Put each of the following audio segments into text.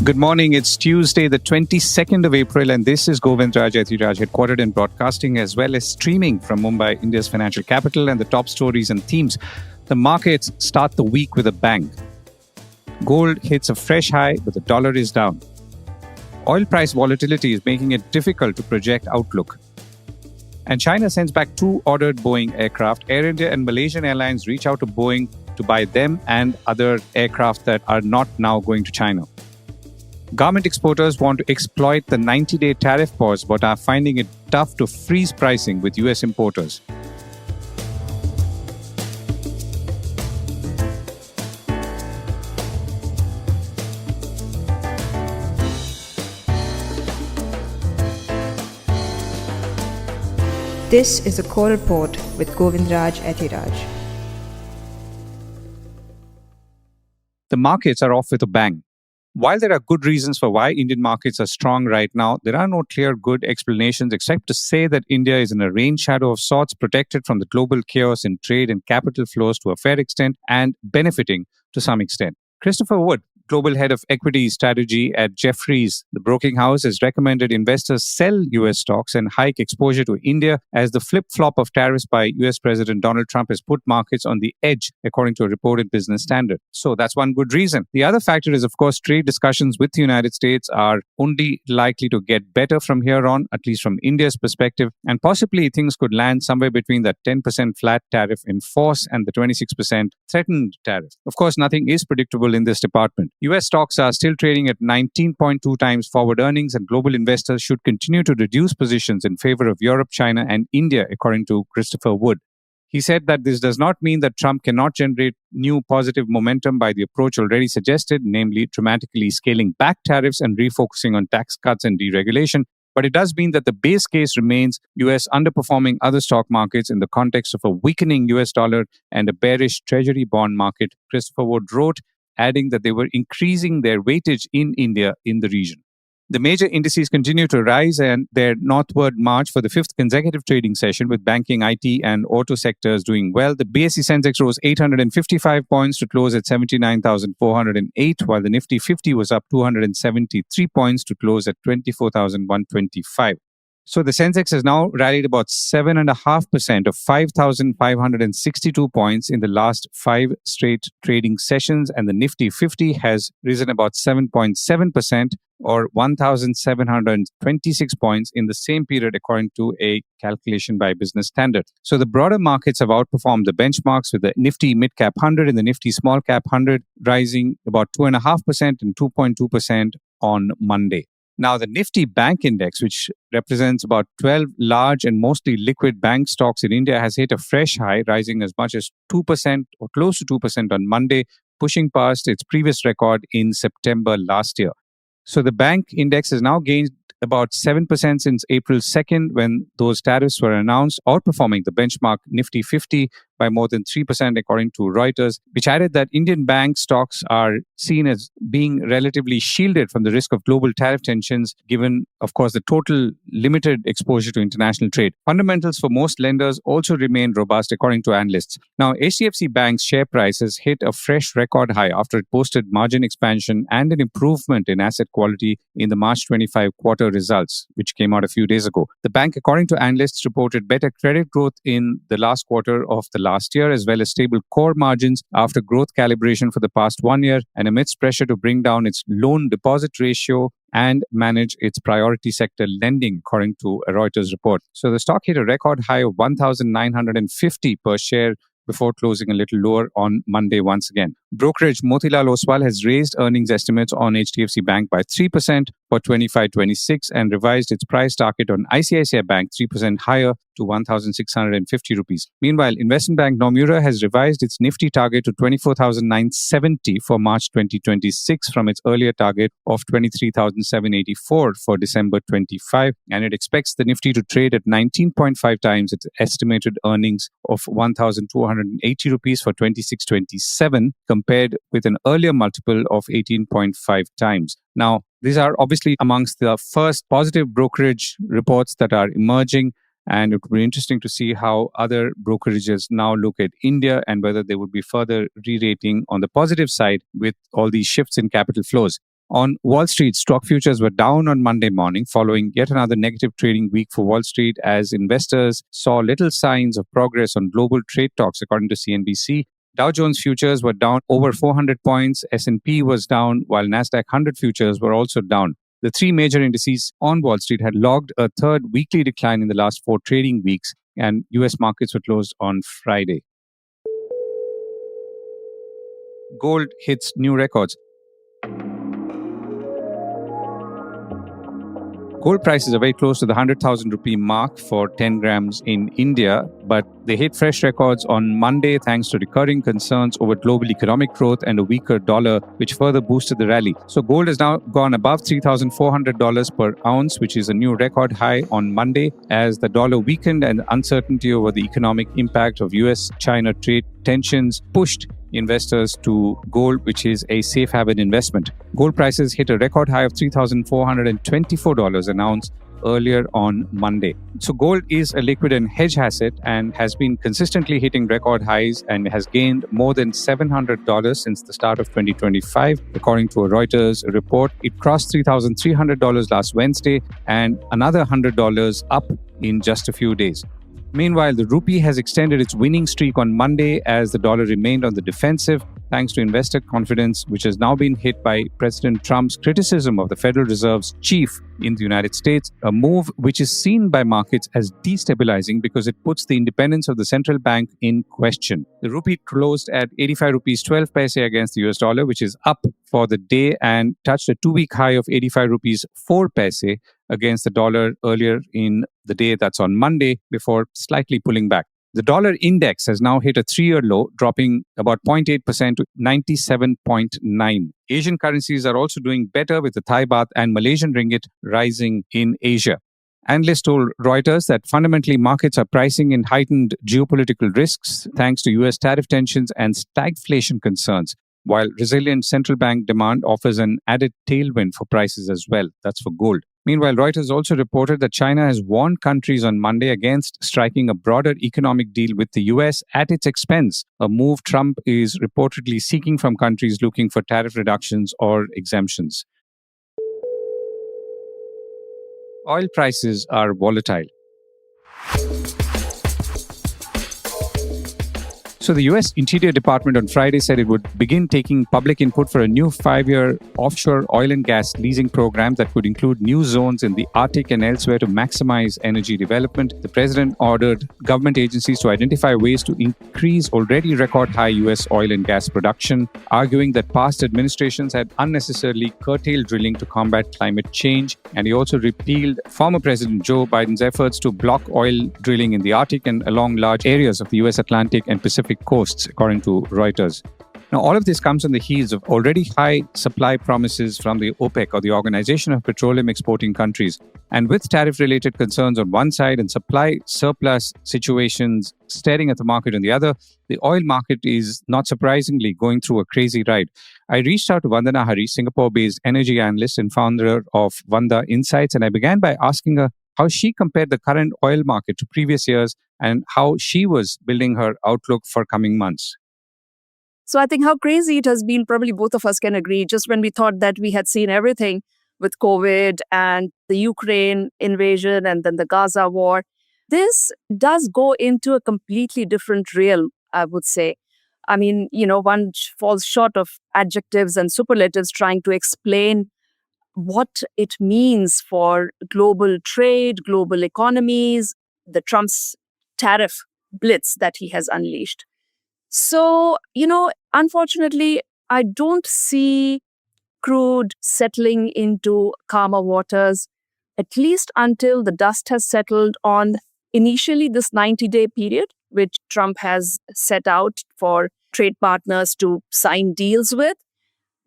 Good morning. It's Tuesday, the 22nd of April, and this is Govindraj Ethiraj, headquartered in broadcasting as well as streaming from Mumbai, India's financial capital, and the top stories and themes. The markets start the week with a bang. Gold hits a fresh high, but the dollar is down. Oil price volatility is making it difficult to project outlook. And China sends back 2 ordered Boeing aircraft. Air India and Malaysian Airlines reach out to Boeing to buy them and other aircraft that are not now going to China. Garment exporters want to exploit the 90-day tariff pause but are finding it tough to freeze pricing with US importers. This is a core report with Govindraj Ethiraj. The markets are off with a bang. While there are good reasons for why Indian markets are strong right now, there are no clear good explanations except to say that India is in a rain shadow of sorts, protected from the global chaos in trade and capital flows to a fair extent and benefiting to some extent. Christopher Wood, global head of equity strategy at Jefferies, the broking house, has recommended investors sell US stocks and hike exposure to India as the flip-flop of tariffs by US President Donald Trump has put markets on the edge, according to a reported Business Standard. So that's one good reason. The other factor is, of course, trade discussions with the United States are only likely to get better from here on, at least from India's perspective, and possibly things could land somewhere between that 10% flat tariff in force and the 26% threatened tariff. Of course, nothing is predictable in this department. US stocks are still trading at 19.2 times forward earnings, and global investors should continue to reduce positions in favor of Europe, China, and India, according to Christopher Wood. He said that this does not mean that Trump cannot generate new positive momentum by the approach already suggested, namely dramatically scaling back tariffs and refocusing on tax cuts and deregulation. But it does mean that the base case remains US underperforming other stock markets in the context of a weakening US dollar and a bearish treasury bond market, Christopher Wood wrote, adding that they were increasing their weightage in India in the region. The major indices continue to rise and their northward march for the 5th consecutive trading session, with banking, IT, and auto sectors doing well. The BSE Sensex rose 855 points to close at 79,408, while the Nifty 50 was up 273 points to close at 24,125. So the Sensex has now rallied about 7.5% of 5,562 points in the last 5 straight trading sessions, and the Nifty 50 has risen about 7.7% or 1,726 points in the same period, according to a calculation by Business Standard. So the broader markets have outperformed the benchmarks, with the Nifty Mid-Cap 100 and the Nifty Small-Cap 100 rising about 2.5% and 2.2% on Monday. Now, the Nifty Bank Index, which represents about 12 large and mostly liquid bank stocks in India, has hit a fresh high, rising as much as 2% or close to 2% on Monday, pushing past its previous record in September last year. So the bank index has now gained about 7% since April 2nd, when those tariffs were announced, outperforming the benchmark Nifty 50 by more than 3%, according to Reuters, which added that Indian bank stocks are seen as being relatively shielded from the risk of global tariff tensions, given, of course, the total limited exposure to international trade. Fundamentals for most lenders also remain robust, according to analysts. Now, HDFC Bank's share price has hit a fresh record high after it posted margin expansion and an improvement in asset quality in the March 25 quarter results, which came out a few days ago. The bank, according to analysts, reported better credit growth in the last quarter of the last year, as well as stable core margins after growth calibration for the past 1 year, and amidst pressure to bring down its loan deposit ratio and manage its priority sector lending, according to a Reuters report. So the stock hit a record high of 1,950 per share before closing a little lower on Monday once again. Brokerage Motilal Oswal has raised earnings estimates on HDFC Bank by 3% for 25-26 and revised its price target on ICICI Bank 3% higher to 1,650 rupees. Meanwhile, investment bank Nomura has revised its Nifty target to 24,970 for March 2026 from its earlier target of 23,784 for December 25, and it expects the Nifty to trade at 19.5 times its estimated earnings of 1,280 rupees for 26-27, compared with an earlier multiple of 18.5 times. Now, these are obviously amongst the first positive brokerage reports that are emerging, and it will be interesting to see how other brokerages now look at India and whether there would be further re-rating on the positive side with all these shifts in capital flows. On Wall Street, stock futures were down on Monday morning following yet another negative trading week for Wall Street as investors saw little signs of progress on global trade talks, according to CNBC. Dow Jones futures were down over 400 points, S&P was down, while Nasdaq 100 futures were also down. The three major indices on Wall Street had logged a third weekly decline in the last 4 trading weeks, and US markets were closed on Friday. Gold hits new records. Gold prices are very close to the 100,000 rupee mark for 10 grams in India, but they hit fresh records on Monday thanks to recurring concerns over global economic growth and a weaker dollar, which further boosted the rally. So gold has now gone above $3,400 per ounce, which is a new record high on Monday as the dollar weakened and uncertainty over the economic impact of US-China trade tensions pushed investors to gold, which is a safe haven investment. Gold prices hit a record high of $3,424 an ounce earlier on Monday. So gold is a liquid and hedge asset and has been consistently hitting record highs and has gained more than $700 since the start of 2025. According to a Reuters report, it crossed $3,300 last Wednesday and another $100 up in just a few days. Meanwhile, the rupee has extended its winning streak on Monday as the dollar remained on the defensive thanks to investor confidence, which has now been hit by President Trump's criticism of the Federal Reserve's chief in the United States, a move which is seen by markets as destabilizing because it puts the independence of the central bank in question. The rupee closed at 85 rupees 12 paise against the US dollar, which is up for the day and touched a 2-week high of 85 rupees 4 paise against the dollar earlier in the day, that's on Monday, before slightly pulling back. The dollar index has now hit a 3-year low, dropping about 0.8% to 97.9. Asian currencies are also doing better, with the Thai baht and Malaysian ringgit rising in Asia. Analysts told Reuters that fundamentally markets are pricing in heightened geopolitical risks thanks to US tariff tensions and stagflation concerns, while resilient central bank demand offers an added tailwind for prices as well. That's for gold. Meanwhile, Reuters also reported that China has warned countries on Monday against striking a broader economic deal with the US at its expense, a move Trump is reportedly seeking from countries looking for tariff reductions or exemptions. Oil prices are volatile. So the US Interior Department on Friday said it would begin taking public input for a new 5-year offshore oil and gas leasing program that could include new zones in the Arctic and elsewhere to maximize energy development. The president ordered government agencies to identify ways to increase already record high US oil and gas production, arguing that past administrations had unnecessarily curtailed drilling to combat climate change. And he also repealed former President Joe Biden's efforts to block oil drilling in the Arctic and along large areas of the US Atlantic and Pacific coasts, according to Reuters. Now, all of this comes on the heels of already high supply promises from the OPEC, or the Organization of Petroleum Exporting Countries. And with tariff-related concerns on one side and supply surplus situations staring at the market on the other, the oil market is, not surprisingly, going through a crazy ride. I reached out to Vandana, Singapore-based energy analyst and founder of Vanda Insights, and I began by asking her how she compared the current oil market to previous years and how she was building her outlook for coming months. So I think how crazy it has been, probably both of us can agree, just when we thought that we had seen everything with COVID and the Ukraine invasion and then the Gaza war. This does go into a completely different realm, I would say. I mean, one falls short of adjectives and superlatives trying to explain what it means for global trade, global economies, the Trump's tariff blitz that he has unleashed. So, unfortunately, I don't see crude settling into calmer waters, at least until the dust has settled on initially this 90-day period, which Trump has set out for trade partners to sign deals with.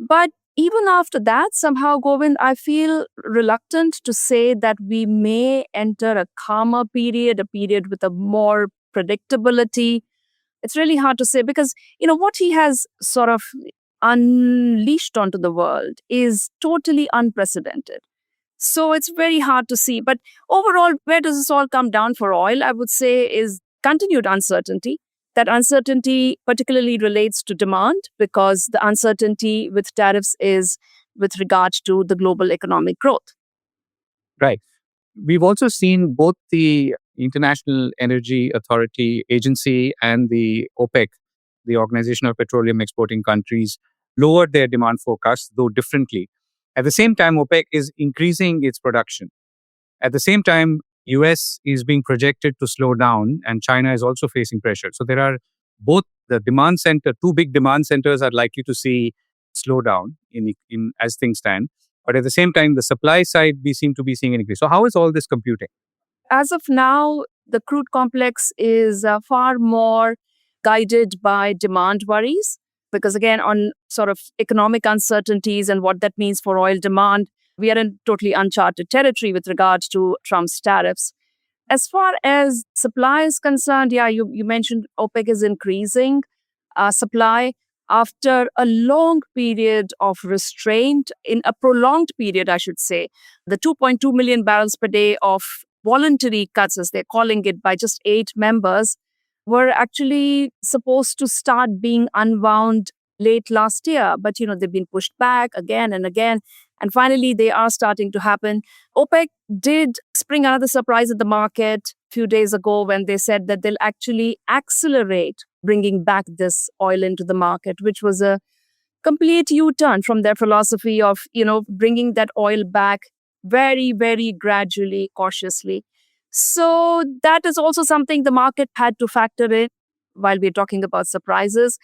But even after that, somehow, Govind, I feel reluctant to say that we may enter a calmer period, a period with a more predictability. It's really hard to say because, what he has sort of unleashed onto the world is totally unprecedented. So it's very hard to see. But overall, where does this all come down for oil? I would say is continued uncertainty. That uncertainty particularly relates to demand because the uncertainty with tariffs is with regard to the global economic growth. Right. We've also seen both the International Energy Authority Agency and the OPEC, the Organization of Petroleum Exporting Countries, lower their demand forecasts, though differently. At the same time, OPEC is increasing its production. At the same time, US is being projected to slow down and China is also facing pressure. So there are both the demand center, two big demand centers are likely to see slowdown in as things stand. But at the same time, the supply side, we seem to be seeing an increase. So how is all this computing? As of now, the crude complex is far more guided by demand worries, because again, on sort of economic uncertainties and what that means for oil demand, we are in totally uncharted territory with regards to Trump's tariffs. As far as supply is concerned, yeah, you mentioned OPEC is increasing supply after a long period of restraint, in a prolonged period, I should say. The 2.2 million barrels per day of voluntary cuts, as they're calling it, by just 8 members, were actually supposed to start being unwound late last year. But, they've been pushed back again and again. And finally, they are starting to happen. OPEC did spring another surprise at the market a few days ago when they said that they'll actually accelerate bringing back this oil into the market, which was a complete U-turn from their philosophy of, bringing that oil back very, very gradually, cautiously. So that is also something the market had to factor in while we're talking about surprises.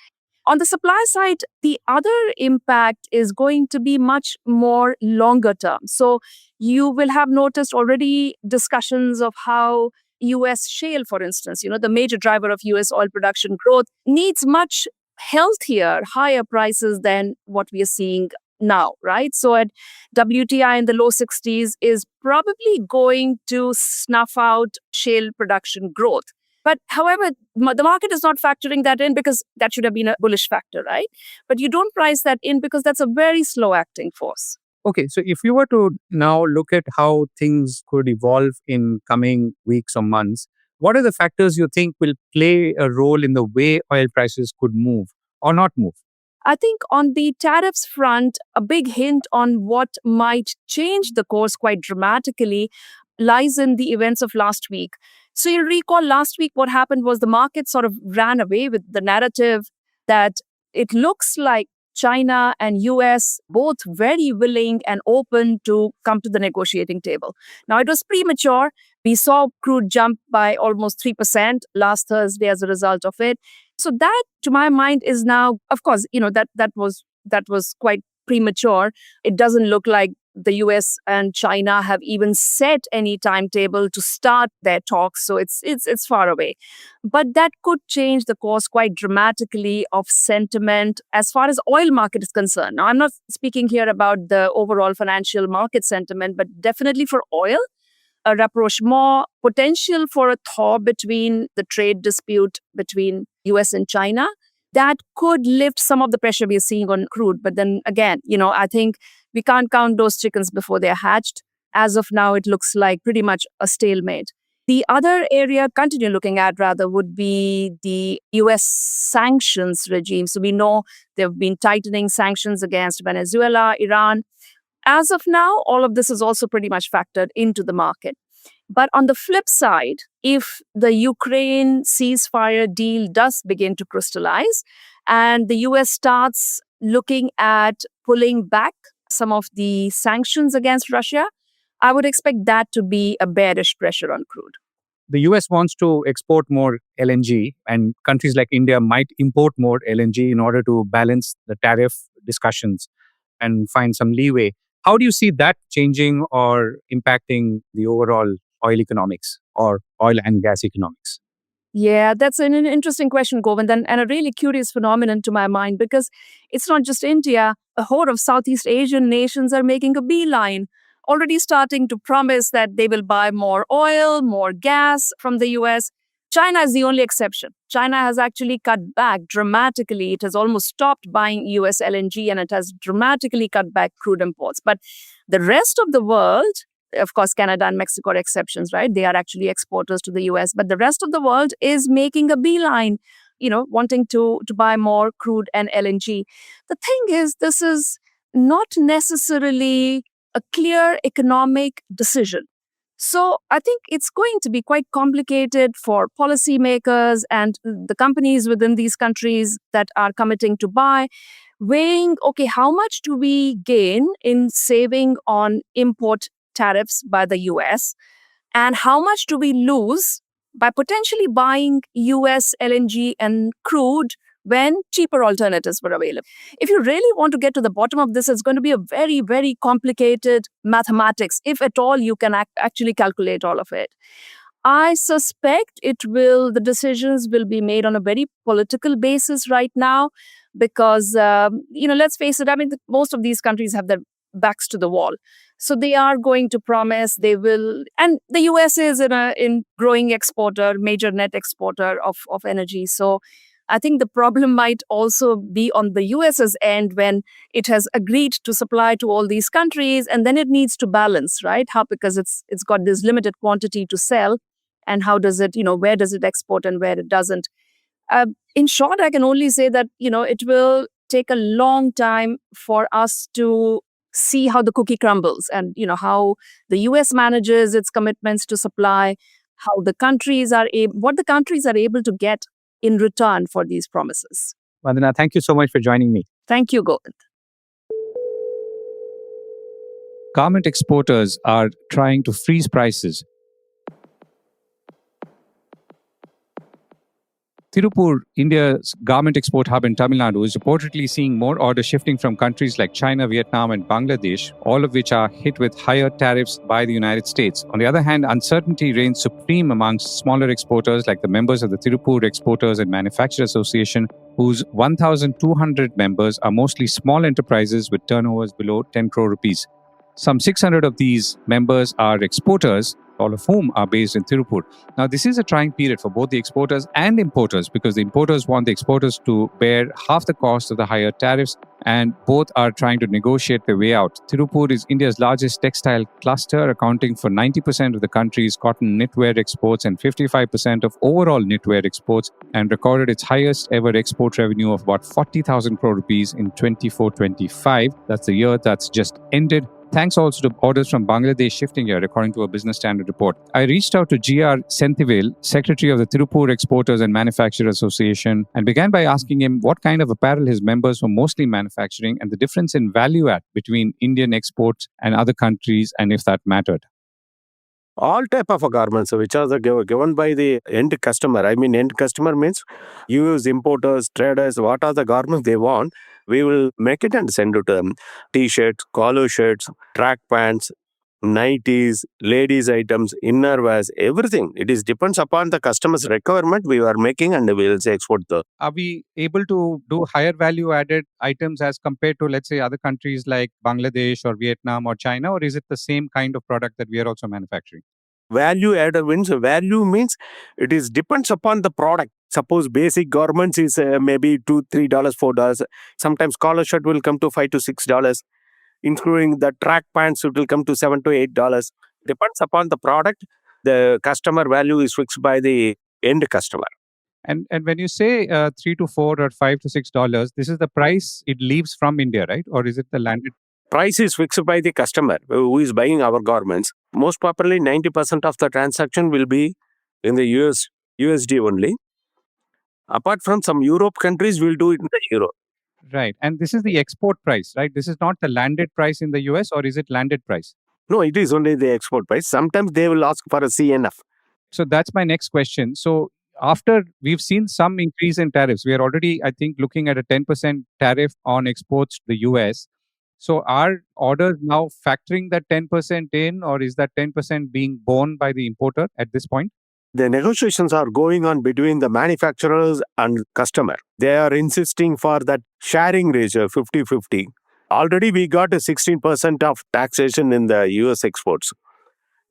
On the supply side, the other impact is going to be much more longer term. So you will have noticed already discussions of how US shale, for instance, the major driver of US oil production growth, needs much healthier, higher prices than what we are seeing now, right? So at WTI in the low 60s is probably going to snuff out shale production growth. But however, the market is not factoring that in because that should have been a bullish factor, right? But you don't price that in because that's a very slow acting force. Okay, so if you were to now look at how things could evolve in coming weeks or months, what are the factors you think will play a role in the way oil prices could move or not move? I think on the tariffs front, a big hint on what might change the course quite dramatically lies in the events of last week. So you'll recall last week what happened was the market sort of ran away with the narrative that it looks like China and US both very willing and open to come to the negotiating table. Now it was premature. We saw crude jump by almost 3% last Thursday as a result of it. So that, to my mind, is now, of course, that was quite premature. It doesn't look like the US and China have even set any timetable to start their talks, so it's far away. But that could change the course quite dramatically of sentiment as far as oil market is concerned. Now, I'm not speaking here about the overall financial market sentiment, but definitely for oil, a rapprochement, potential for a thaw between the trade dispute between US and China, that could lift some of the pressure we are seeing on crude. But then again, I think we can't count those chickens before they're hatched. As of now, it looks like pretty much a stalemate. The other area, continue looking at rather, would be the US sanctions regime. So we know they've been tightening sanctions against Venezuela, Iran. As of now, all of this is also pretty much factored into the market. But on the flip side, if the Ukraine ceasefire deal does begin to crystallize and the US starts looking at pulling back some of the sanctions against Russia, I would expect that to be a bearish pressure on crude. The US wants to export more LNG, and countries like India might import more LNG in order to balance the tariff discussions and find some leeway. How do you see that changing or impacting the overall oil economics or oil and gas economics? Yeah, that's an interesting question, Govind, and a really curious phenomenon to my mind, because it's not just India. A horde of Southeast Asian nations are making a beeline, already starting to promise that they will buy more oil, more gas from the US. China is the only exception. China has actually cut back dramatically. It has almost stopped buying US LNG and it has dramatically cut back crude imports. But the rest of the world, of course, Canada and Mexico are exceptions, right? They are actually exporters to the US. But the rest of the world is making a beeline, wanting to buy more crude and LNG. The thing is, this is not necessarily a clear economic decision. So I think it's going to be quite complicated for policymakers and the companies within these countries that are committing to buy, weighing, okay, how much do we gain in saving on import tariffs by the US? And how much do we lose by potentially buying US LNG and crude when cheaper alternatives were available? If you really want to get to the bottom of this, it's going to be a very, very complicated mathematics, if at all you can actually calculate all of it. I suspect the decisions will be made on a very political basis right now because, let's face it, I mean, most of these countries have their backs to the wall. So they are going to promise they will, and the US is in growing exporter, major net exporter of energy. So I think the problem might also be on the US's end when it has agreed to supply to all these countries, and then it needs to balance, right? How, because it's got this limited quantity to sell, and how does it, where does it export and where it doesn't? In short, I can only say that, it will take a long time for us to see how the cookie crumbles and, how the US manages its commitments to supply, how the countries are what the countries are able to get in return for these promises. Vandana, thank you so much for joining me. Thank you, Govind. Garment exporters are trying to freeze prices. Tirupur, India's garment export hub in Tamil Nadu, is reportedly seeing more orders shifting from countries like China, Vietnam, and Bangladesh, all of which are hit with higher tariffs by the United States. On the other hand, uncertainty reigns supreme amongst smaller exporters like the members of the Tirupur Exporters and Manufacturers Association, whose 1,200 members are mostly small enterprises with turnovers below 10 crore rupees. Some 600 of these members are exporters, all of whom are based in Tirupur. Now, this is a trying period for both the exporters and importers because the importers want the exporters to bear half the cost of the higher tariffs, and both are trying to negotiate their way out. Tirupur is India's largest textile cluster, accounting for 90% of the country's cotton knitwear exports and 55% of overall knitwear exports, and recorded its highest ever export revenue of about 40,000 crore rupees in 24-25. That's the year that's just ended. Thanks also to orders from Bangladesh shifting here, according to a Business Standard report. I reached out to Gr. Senthilvel, Secretary of the Tirupur Exporters and Manufacturers Association, and began by asking him what kind of apparel his members were mostly manufacturing and the difference in value add between Indian exports and other countries, and if that mattered. All type of garments which are given by the end customer. I mean, end customer means you use importers, traders, what are the garments they want, we will make it and send it to them. T-shirts, collar shirts, track pants, nighties, ladies items, innerwears, everything. It is depends upon the customer's requirement we are making and we will say export the. Are we able to do higher value added items as compared to, let's say, other countries like Bangladesh or Vietnam or China, or is it the same kind of product that we are also manufacturing? Value added means it is depends upon the product. Suppose basic garments is maybe $2, $3, $4. Sometimes collar shirt will come to $5 to $6. Including the track pants, it will come to $7 to $8. Depends upon the product. The customer value is fixed by the end customer. And when you say $3 to $4 or $5 to $6, this is the price it leaves from India, right? Or is it the landed? Price is fixed by the customer who is buying our garments. Most probably 90% of the transaction will be in the USD only. Apart from some Europe countries, will do it in the euro. Right. And this is the export price, right? This is not the landed price in the US, or is it landed price? No, it is only the export price. Sometimes they will ask for a CNF. So that's my next question. So after we've seen some increase in tariffs, we are already, I think, looking at a 10% tariff on exports to the US. So are orders now factoring that 10% in, or is that 10% being borne by the importer at this point? The negotiations are going on between the manufacturers and customer. They are insisting for that sharing ratio 50-50. Already we got a 16% of taxation in the US exports.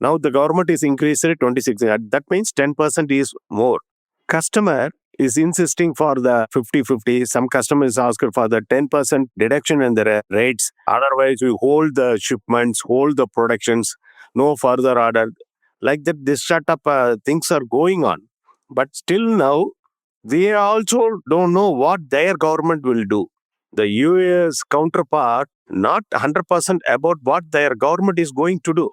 Now the government is increased it 26. That means 10% is more. Customer is insisting for the 50-50. Some customers ask for the 10% deduction in the rates. Otherwise, we hold the shipments, hold the productions, no further order. Like that, this startup things are going on. But still now, they also don't know what their government will do. The US counterpart not 100% about what their government is going to do.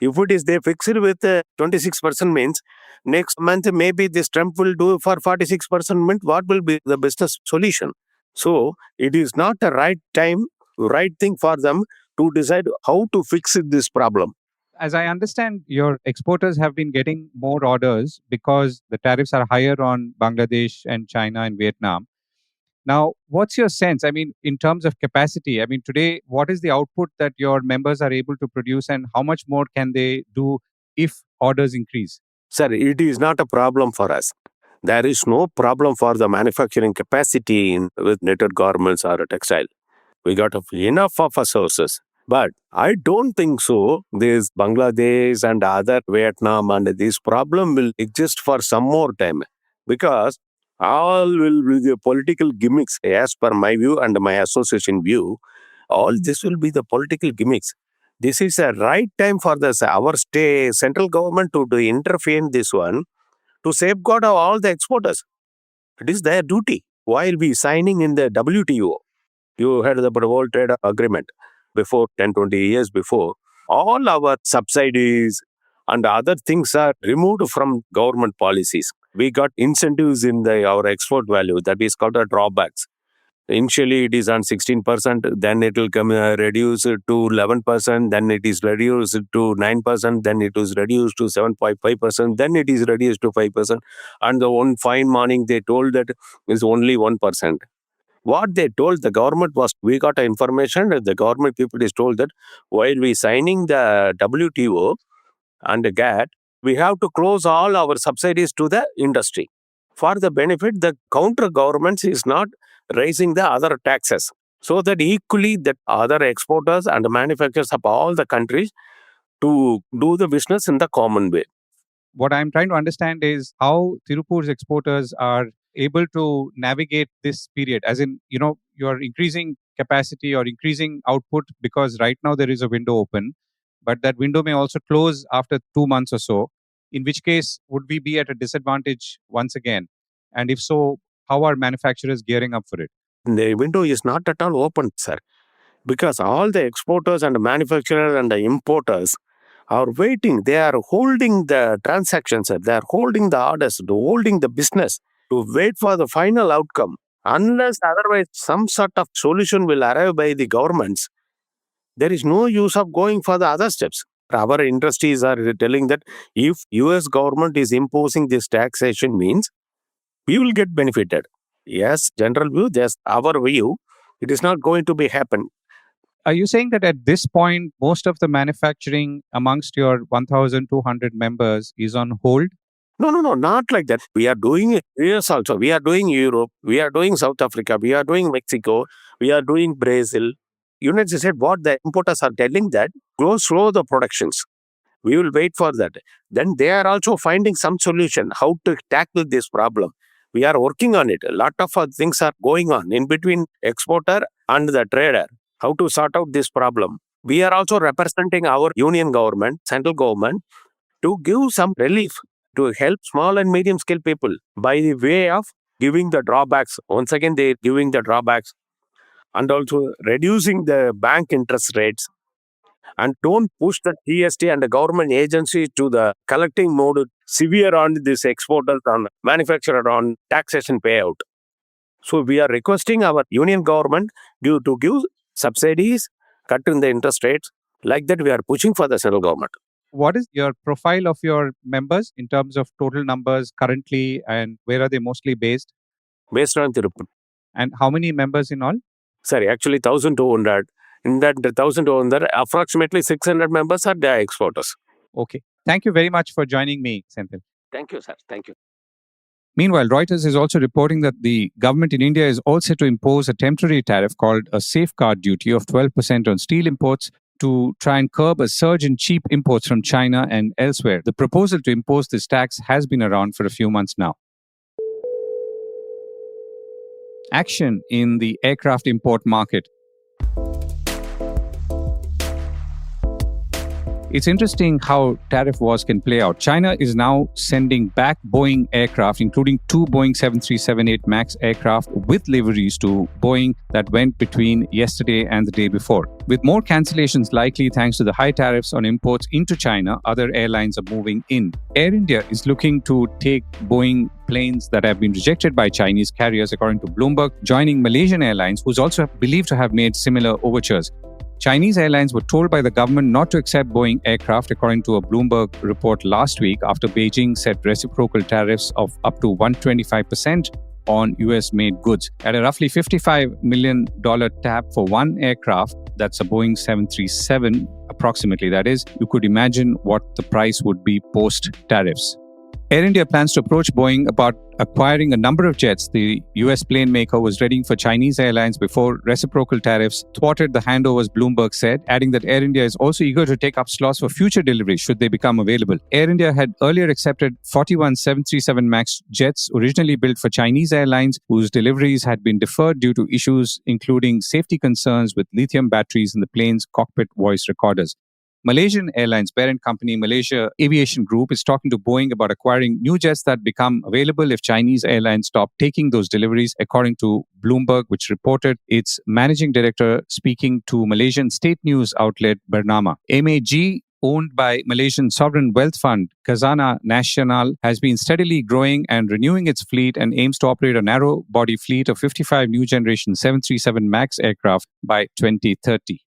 If it is they fix it with 26% means next month maybe this Trump will do for 46% means what will be the business solution? So it is not the right time, right thing for them to decide how to fix this problem. As I understand, your exporters have been getting more orders because the tariffs are higher on Bangladesh and China and Vietnam. Now, what's your sense? I mean, in terms of capacity, I mean, today, what is the output that your members are able to produce and how much more can they do if orders increase? Sir, it is not a problem for us. There is no problem for the manufacturing capacity with knitted garments or a textile. We got enough of our sources. But I don't think so. This Bangladesh and other Vietnam and this problem will exist for some more time because all will be the political gimmicks as per my view and my association view. All this will be the political gimmicks. This is a right time for our state central government to interfere in this one to safeguard all the exporters. It is their duty. While we signing in the WTO, you had the World Trade Agreement before 10, 20 years before. All our subsidies and other things are removed from government policies. We got incentives in our export value that is called a drawbacks. Initially, it is on 16%, then it will come reduce to 11%, then it is reduced to 9%, then it is reduced to 7.5%, then it is reduced to 5%. And the one fine morning, they told that is only 1%. What they told the government was, we got information that the government people is told that while we signing the WTO and the GATT, we have to close all our subsidies to the industry. For the benefit, the counter governments is not raising the other taxes. So that equally that other exporters and manufacturers of all the countries to do the business in the common way. What I'm trying to understand is how Tirupur's exporters are able to navigate this period. As in, you're increasing capacity or increasing output because right now there is a window open, but that window may also close after 2 months or so, in which case would we be at a disadvantage once again? And if so, how are manufacturers gearing up for it? The window is not at all open, sir, because all the exporters and manufacturers and the importers are waiting. They are holding the transactions, sir. They are holding the orders, holding the business to wait for the final outcome. Unless otherwise some sort of solution will arrive by the governments, there is no use of going for the other steps. Our industries are telling that if US government is imposing this taxation means we will get benefited. Yes, general view, that's our view. It is not going to be happen. Are you saying that at this point, most of the manufacturing amongst your 1,200 members is on hold? No, not like that. We are doing US also. We are doing Europe. We are doing South Africa. We are doing Mexico. We are doing Brazil. United States, what the importers are telling that, go slow the productions. We will wait for that. Then they are also finding some solution how to tackle this problem. We are working on it. A lot of things are going on in between exporter and the trader. How to sort out this problem. We are also representing our union government, central government, to give some relief to help small and medium scale people by the way of giving the drawbacks. Once again, they are giving the drawbacks and also reducing the bank interest rates. And don't push the GST and the government agency to the collecting mode severe on this exporters and manufacturer on taxation payout. So we are requesting our union government to give subsidies, cut in the interest rates. Like that, we are pushing for the central government. What is your profile of your members in terms of total numbers currently and where are they mostly based? Based on Tirupur. And how many members in all? Sorry, actually 1,200. In that 1,200, approximately 600 members are the exporters. Okay. Thank you very much for joining me, Senthil. Thank you, sir. Thank you. Meanwhile, Reuters is also reporting that the government in India is all set to impose a temporary tariff called a safeguard duty of 12% on steel imports to try and curb a surge in cheap imports from China and elsewhere. The proposal to impose this tax has been around for a few months now. Action in the aircraft import market. It's interesting how tariff wars can play out. China is now sending back Boeing aircraft, including 2 Boeing 737-8 MAX aircraft with liveries to Boeing that went between yesterday and the day before. With more cancellations likely thanks to the high tariffs on imports into China, other airlines are moving in. Air India is looking to take Boeing planes that have been rejected by Chinese carriers, according to Bloomberg, joining Malaysian Airlines, who's also believed to have made similar overtures. Chinese airlines were told by the government not to accept Boeing aircraft, according to a Bloomberg report last week, after Beijing set reciprocal tariffs of up to 125% on US-made goods. At a roughly $55 million tab for one aircraft, that's a Boeing 737, approximately that is, you could imagine what the price would be post-tariffs. Air India plans to approach Boeing about acquiring a number of jets. The US plane maker was readying for Chinese airlines before reciprocal tariffs thwarted the handovers, Bloomberg said, adding that Air India is also eager to take up slots for future deliveries should they become available. Air India had earlier accepted 41 737 MAX jets originally built for Chinese airlines, whose deliveries had been deferred due to issues including safety concerns with lithium batteries in the plane's cockpit voice recorders. Malaysian Airlines parent company Malaysia Aviation Group is talking to Boeing about acquiring new jets that become available if Chinese airlines stop taking those deliveries, according to Bloomberg, which reported its managing director speaking to Malaysian state news outlet Bernama. MAG, owned by Malaysian sovereign wealth fund Khazanah Nasional, has been steadily growing and renewing its fleet and aims to operate a narrow-body fleet of 55 new generation 737 MAX aircraft by 2030.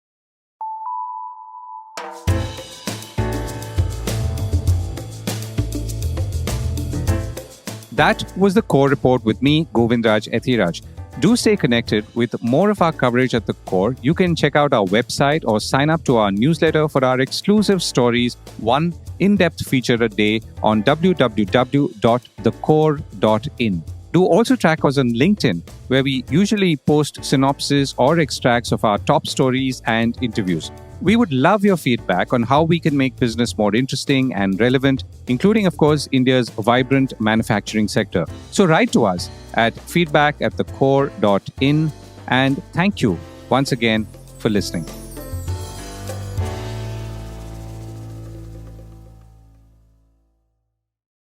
That was the Core Report with me, Govindraj Ethiraj. Do stay connected with more of our coverage at the Core. You can check out our website or sign up to our newsletter for our exclusive stories, one in-depth feature a day on www.thecore.in. Do also track us on LinkedIn, where we usually post synopses or extracts of our top stories and interviews. We would love your feedback on how we can make business more interesting and relevant, including, of course, India's vibrant manufacturing sector. So write to us at feedback@thecore.in, and thank you once again for listening.